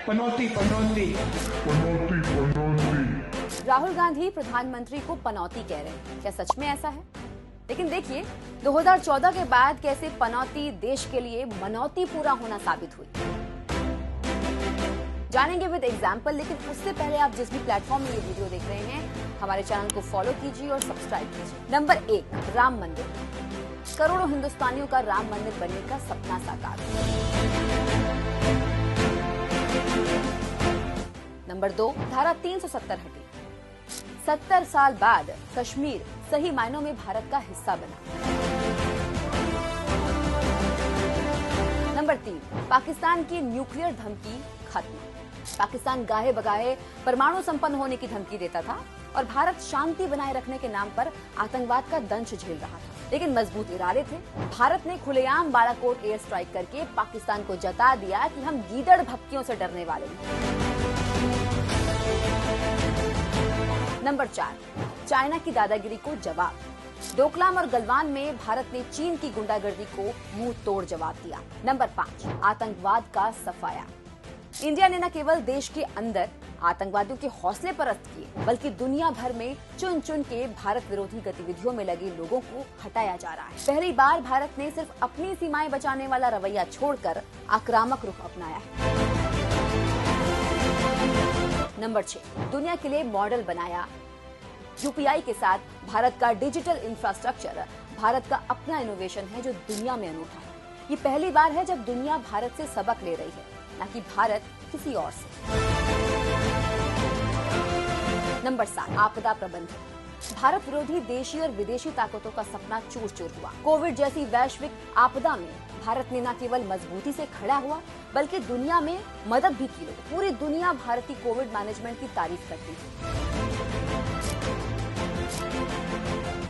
पनौती पनौती पनौती पनौती। राहुल गांधी प्रधानमंत्री को पनौती कह रहे हैं, क्या सच में ऐसा है? लेकिन देखिए 2014 के बाद कैसे पनौती देश के लिए मनौती पूरा होना साबित हुई। जानेंगे विद एग्जाम्पल, लेकिन उससे पहले आप जिस भी प्लेटफॉर्म में ये वीडियो देख रहे हैं, हमारे चैनल को फॉलो कीजिए और सब्सक्राइब कीजिए। नंबर 1, राम मंदिर। करोड़ों हिंदुस्तानियों का राम मंदिर बनने का सपना साकार। नंबर 2, धारा 370 हटी। 70 साल बाद कश्मीर सही मायनों में भारत का हिस्सा बना। नंबर 3, पाकिस्तान की न्यूक्लियर धमकी खत्म। पाकिस्तान गाहे बगाहे परमाणु संपन्न होने की धमकी देता था और भारत शांति बनाए रखने के नाम पर आतंकवाद का दंश झेल रहा था, लेकिन मजबूत इरादे थे। भारत ने खुलेआम बालाकोट एयर स्ट्राइक करके पाकिस्तान को जता दिया कि हम गीदड़ भक्तियों से डरने वाले नहीं। नंबर 4, चाइना की दादागिरी को जवाब। डोकलाम और गलवान में भारत ने चीन की गुंडागर्दी को मुंह तोड़ जवाब दिया। नंबर 5, आतंकवाद का सफाया। इंडिया ने न केवल देश के अंदर आतंकवादियों के हौसले परस्त किए, बल्कि दुनिया भर में चुन चुन के भारत विरोधी गतिविधियों में लगे लोगों को हटाया जा रहा है। पहली बार भारत ने सिर्फ अपनी सीमाएं बचाने वाला रवैया छोड़कर आक्रामक रुख अपनाया है। नंबर 6, दुनिया के लिए मॉडल बनाया। यूपीआई के साथ भारत का डिजिटल इंफ्रास्ट्रक्चर भारत का अपना इनोवेशन है जो दुनिया में अनूठा है। ये पहली बार है जब दुनिया भारत से सबक ले रही है, न कि भारत किसी और से। नंबर 7, आपदा प्रबंधन। भारत विरोधी देशी और विदेशी ताकतों का सपना चूर चूर हुआ। कोविड जैसी वैश्विक आपदा में भारत ने न केवल मजबूती से खड़ा हुआ, बल्कि दुनिया में मदद भी की। पूरी दुनिया भारतीय कोविड मैनेजमेंट की तारीफ करती है।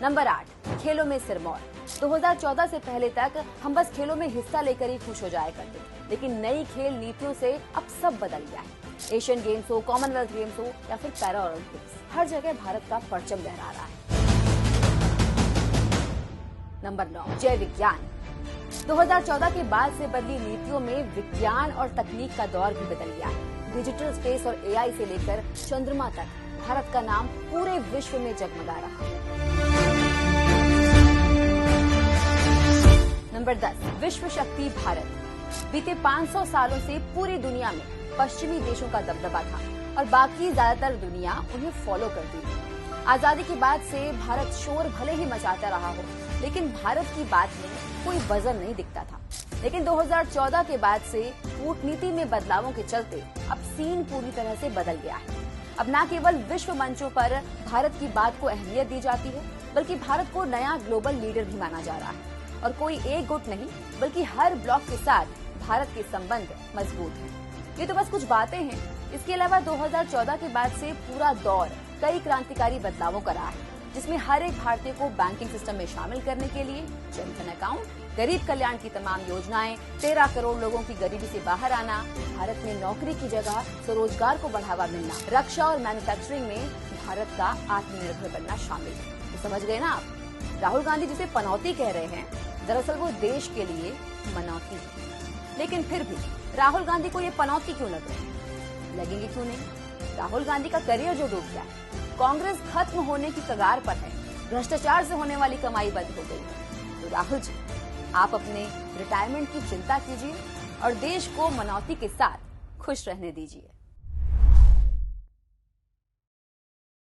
नंबर 8, खेलों में सिरमौर। 2014 से पहले तक हम बस खेलों में हिस्सा लेकर ही खुश हो जाया करते थे, लेकिन नई खेल नीतियों से अब सब बदल गया है। एशियन गेम्स हो, कॉमनवेल्थ गेम्स हो या फिर पैरा ओलंपिक्स, हर जगह भारत का परचम लहरा रहा है। नंबर 9, जय विज्ञान। 2014 के बाद से बदली नीतियों में विज्ञान और तकनीक का दौर भी बदल गया है। डिजिटल स्पेस और एआई से लेकर चंद्रमा तक भारत का नाम पूरे विश्व में जगमगा रहा है। नंबर 10, विश्व शक्ति भारत। बीते 500 सालों से पूरी दुनिया में पश्चिमी देशों का दबदबा था और बाकी ज्यादातर दुनिया उन्हें फॉलो करती थी। आजादी के बाद से भारत शोर भले ही मचाता रहा हो, लेकिन भारत की बात में कोई वजन नहीं दिखता था। लेकिन 2014 के बाद से कूटनीति में बदलावों के चलते अब सीन पूरी तरह से बदल गया है। अब न केवल विश्व मंचों पर भारत की बात को अहमियत दी जाती है, बल्कि भारत को नया ग्लोबल लीडर भी माना जा रहा है। और कोई एक गुट नहीं, बल्कि हर ब्लॉक के साथ भारत के संबंध मजबूत हैं। ये तो बस कुछ बातें हैं। इसके अलावा 2014 के बाद से पूरा दौर कई क्रांतिकारी बदलावों का रहा है, जिसमें हर एक भारतीय को बैंकिंग सिस्टम में शामिल करने के लिए जनधन अकाउंट, गरीब कल्याण की तमाम योजनाएं, 13 करोड़ लोगों की गरीबी से बाहर आना, भारत में नौकरी की जगह स्वरोजगार को बढ़ावा मिलना, रक्षा और मैन्युफैक्चरिंग में भारत का आत्मनिर्भर बनना शामिल है। तो समझ गए ना आप? राहुल गांधी जिसे पनौती कह रहे हैं, दरअसल वो देश के लिए मनौती है। लेकिन फिर भी राहुल गांधी को ये पनौती क्यों लग रही है? लगेंगे क्यों नहीं? राहुल गांधी का करियर जो डूब गया है, कांग्रेस खत्म होने की कगार पर है, भ्रष्टाचार से होने वाली कमाई बंद हो गई। तो राहुल जी, आप अपने रिटायरमेंट की चिंता कीजिए और देश को मनौती के साथ खुश रहने दीजिए।